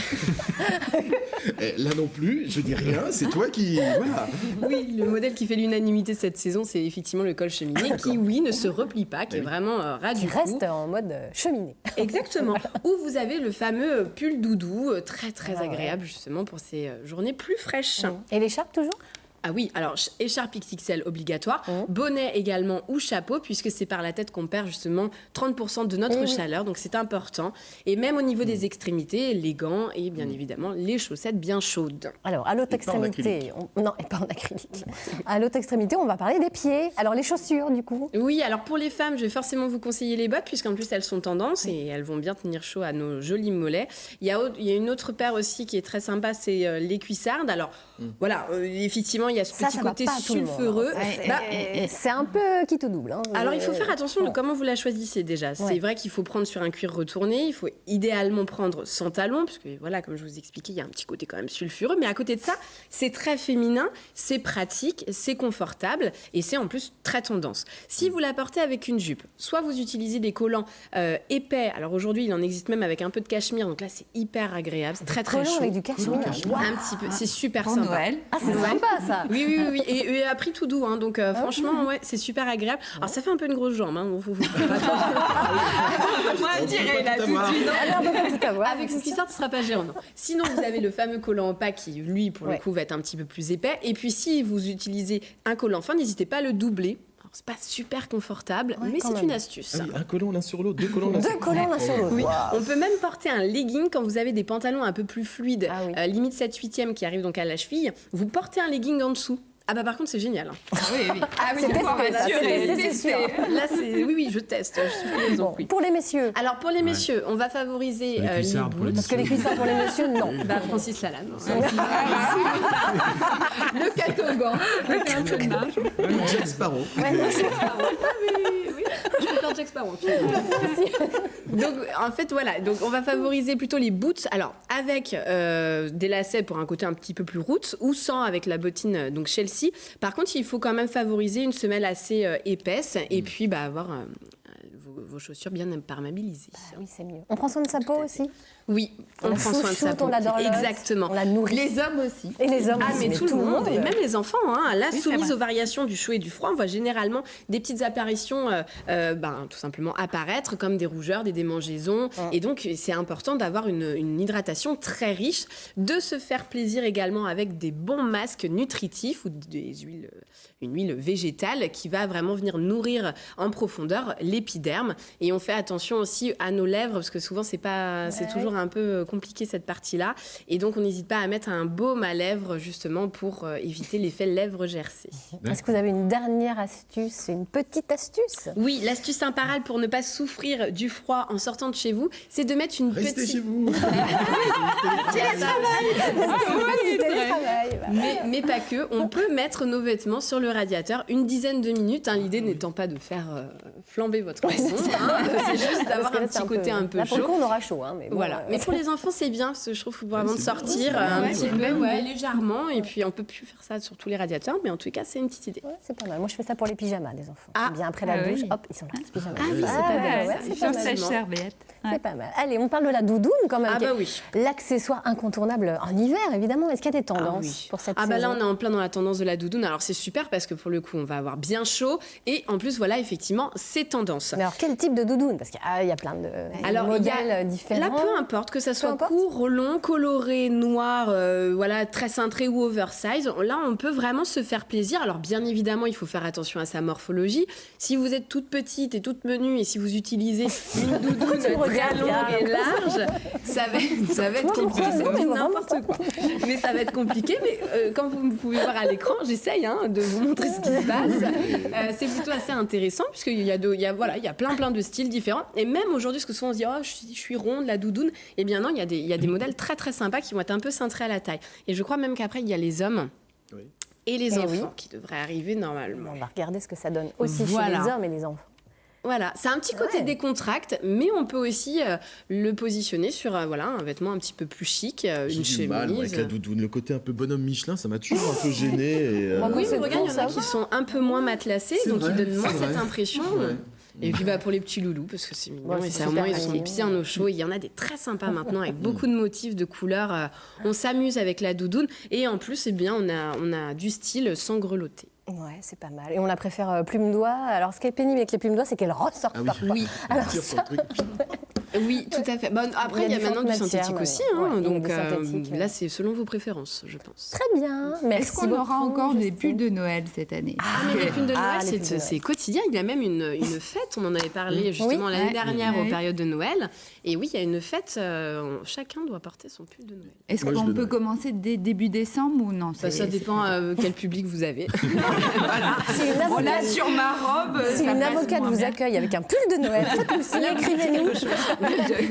Là non plus, je dis rien, c'est toi qui... Voilà. Oui, le modèle qui fait l'unanimité cette saison, c'est effectivement le col cheminé qui, oui, ne se replie pas, qui est vraiment ras du cou. Qui reste en mode cheminée. Exactement. Ou vous avez le fameux pull doudou, très très agréable justement pour ces journées plus fraîches. Et l'écharpe toujours? Ah oui, alors écharpe XXL obligatoire, bonnet également ou chapeau, puisque c'est par la tête qu'on perd justement 30% de notre chaleur, donc c'est important. Et même au niveau des extrémités, les gants et bien évidemment les chaussettes bien chaudes. Alors à l'autre extrémité, non, et pas en acrylique. À l'autre extrémité, on va parler des pieds. Alors les chaussures du coup? Oui, alors pour les femmes, je vais forcément vous conseiller les bottes, puisqu'en plus elles sont tendance et elles vont bien tenir chaud à nos jolis mollets. Il y a une autre paire aussi qui est très sympa, c'est les cuissardes. Alors voilà, effectivement, il y a ce petit côté sulfureux. C'est un peu qui tout double. Hein. Alors, il faut faire attention de comment vous la choisissez déjà. C'est vrai qu'il faut prendre sur un cuir retourné. Il faut idéalement prendre sans talons, parce que voilà, comme je vous expliquais, il y a un petit côté quand même sulfureux. Mais à côté de ça, c'est très féminin, c'est pratique, c'est confortable et c'est en plus très tendance. Si vous la portez avec une jupe, soit vous utilisez des collants épais. Alors aujourd'hui, il en existe même avec un peu de cachemire. Donc là, c'est hyper agréable. C'est très très chaud. Avec du cachemire. Un petit peu. C'est super sympa. Noël. Ah, c'est sympa ça. Oui. Et à prix tout doux, hein, donc franchement, c'est super agréable. Alors ça fait un peu une grosse jambe, hein, moi tirer là tout de suite. Avec ce cuissard, ce sera pas gênant. Sinon, vous avez le fameux collant opaque qui, lui, pour le coup, va être un petit peu plus épais. Et puis, si vous utilisez un collant fin, n'hésitez pas à le doubler. Alors, c'est pas super confortable, mais c'est une astuce. Ah oui, un collant l'un sur l'autre, deux collants l'un sur l'autre. Oui. On peut même porter un legging quand vous avez des pantalons un peu plus fluides, limite 7/8e qui arrive donc à la cheville. Vous portez un legging en dessous. Ah bah par contre c'est génial. C'est sûr. Là oui je teste. Pour les messieurs. Alors pour les messieurs, on va favoriser les boots. Parce que les cuissards pour les messieurs non. Bah Francis Lalanne. Le catogan. Le Jack Sparrow. Oui. Je préfère Jack Sparrow. Donc en fait voilà, donc on va favoriser plutôt les boots. Alors avec des lacets pour un côté un petit peu plus roots ou sans avec la bottine donc Chelsea. Par contre, il faut quand même favoriser une semelle assez épaisse et puis avoir vos chaussures bien imperméabilisées. Oui, c'est mieux. On prend soin de sa peau aussi? Oui, on prend soin de sa peau. On l'adore. Exactement. On la nourrit. Les hommes aussi. Et les hommes aussi. Mais tout le monde, et même les enfants. Là, soumis aux variations du chaud et du froid, on voit généralement des petites apparitions tout simplement apparaître, comme des rougeurs, des démangeaisons. Et donc, c'est important d'avoir une hydratation très riche, de se faire plaisir également avec des bons masques nutritifs ou une huile végétale qui va vraiment venir nourrir en profondeur l'épiderme. Et on fait attention aussi à nos lèvres, parce que souvent, c'est toujours un peu compliqué cette partie-là. Et donc, on n'hésite pas à mettre un baume à lèvres, justement, pour éviter l'effet lèvres gercées. Est-ce que vous avez une dernière astuce, une petite astuce? Oui, l'astuce imparable pour ne pas souffrir du froid en sortant de chez vous, c'est de mettre une Restez petite... chez vous. Mais pas que, on peut mettre nos vêtements sur le radiateur une dizaine de minutes, l'idée n'étant pas de faire flamber votre maison, c'est juste d'avoir un petit côté un peu chaud. Pour le coup, on aura chaud. Mais bon, voilà. Mais pour les enfants, c'est bien, parce que je trouve qu'il faut vraiment sortir un petit peu, légèrement, et puis on peut plus faire ça sur tous les radiateurs, mais en tout cas, c'est une petite idée. C'est pas mal. Moi, je fais ça pour les pyjamas des enfants. Bien après la douche, hop, ils sont là, pyjamas. C'est pas mal. Allez, on parle de la doudoune quand même. Oui. L'accessoire incontournable en hiver, évidemment. Est-ce qu'il y a des tendances pour cette saison? Là, on est en plein dans la tendance de la doudoune. Alors, c'est super parce que pour le coup, on va avoir bien chaud. Et en plus, voilà, effectivement, c'est tendance. Mais alors, quel type de doudoune? Parce qu'il y a plein de modèles différents. Là, peu importe, que ça soit court, long, coloré, noir, très cintré ou oversize. Là, on peut vraiment se faire plaisir. Alors, bien évidemment, il faut faire attention à sa morphologie. Si vous êtes toute petite et toute menue et si vous utilisez une doudoune très longue et large, ça va être compliqué. C'est n'importe quoi. Mais ça va être compliqué. Mais comme vous pouvez voir à l'écran, j'essaye de vous montrer ce qui se passe. C'est plutôt assez intéressant puisqu'il y a plein de styles différents. Et même aujourd'hui, parce que souvent on se dit je suis ronde, la doudoune. Eh bien non, il y a des modèles très très sympas qui vont être un peu cintrés à la taille. Et je crois même qu'après, il y a les hommes. Et les enfants qui devraient arriver normalement. On va regarder ce que ça donne aussi chez les hommes et les enfants. Voilà, c'est un petit côté décontracté, mais on peut aussi le positionner sur un vêtement un petit peu plus chic, une chemise. Mal, avec la doudoune, le côté un peu bonhomme Michelin, ça m'a toujours un peu gêné. Oui, mais regarde, il y en a qui sont un peu moins matelassés, donc ils donnent moins cette impression. Et puis pour les petits loulous, parce que c'est mignon, et au moins ils sont bien au chaud. Il y en a des très sympas maintenant, avec beaucoup de motifs, de couleurs. On s'amuse avec la doudoune, et en plus, on a du style sans grelotter. Ouais, c'est pas mal. Et on la préfère plume doigt. Alors, ce qui est pénible avec les plumes doigts, c'est qu'elles ressortent parfois. Oui, alors oui, tout à fait. Après, il y a maintenant du synthétique aussi. Donc là, c'est selon vos préférences, je pense. Très bien. Merci. Est-ce qu'on aura encore des pulls de Noël cette année? Mais les pulls de Noël, c'est quotidien. Il y a même une fête. On en avait parlé justement l'année dernière aux périodes de Noël. Et oui, il y a une fête. Chacun doit porter son pull de Noël. Est-ce qu'on peut commencer dès début décembre ou non? Ça dépend quel public vous avez. On a sur ma robe. Si une avocate vous accueille avec un pull de Noël, écrivez-nous.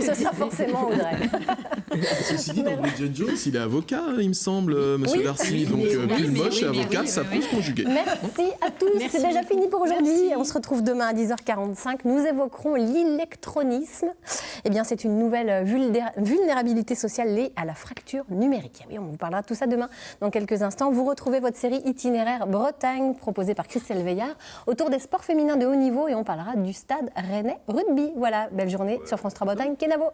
Ce sera forcément Audrey. Ceci dit, dans Bridget Jones, il est avocat, il me semble, monsieur Darcy. Donc, pull moche et avocat, ça peut se conjuguer. Merci à tous. C'est déjà fini pour aujourd'hui. On se retrouve demain à 10h45. Nous évoquerons l'électronisme. Eh bien, c'est une nouvelle vulnérabilité sociale liée à la fracture numérique. Oui, on vous parlera de tout ça demain. Dans quelques instants, vous retrouvez votre série itinéraire Bretagne, proposée par Christelle Veillard, autour des sports féminins de haut niveau, et on parlera du stade rennais rugby. Voilà, belle journée sur France 3 Bretagne, Kenavo.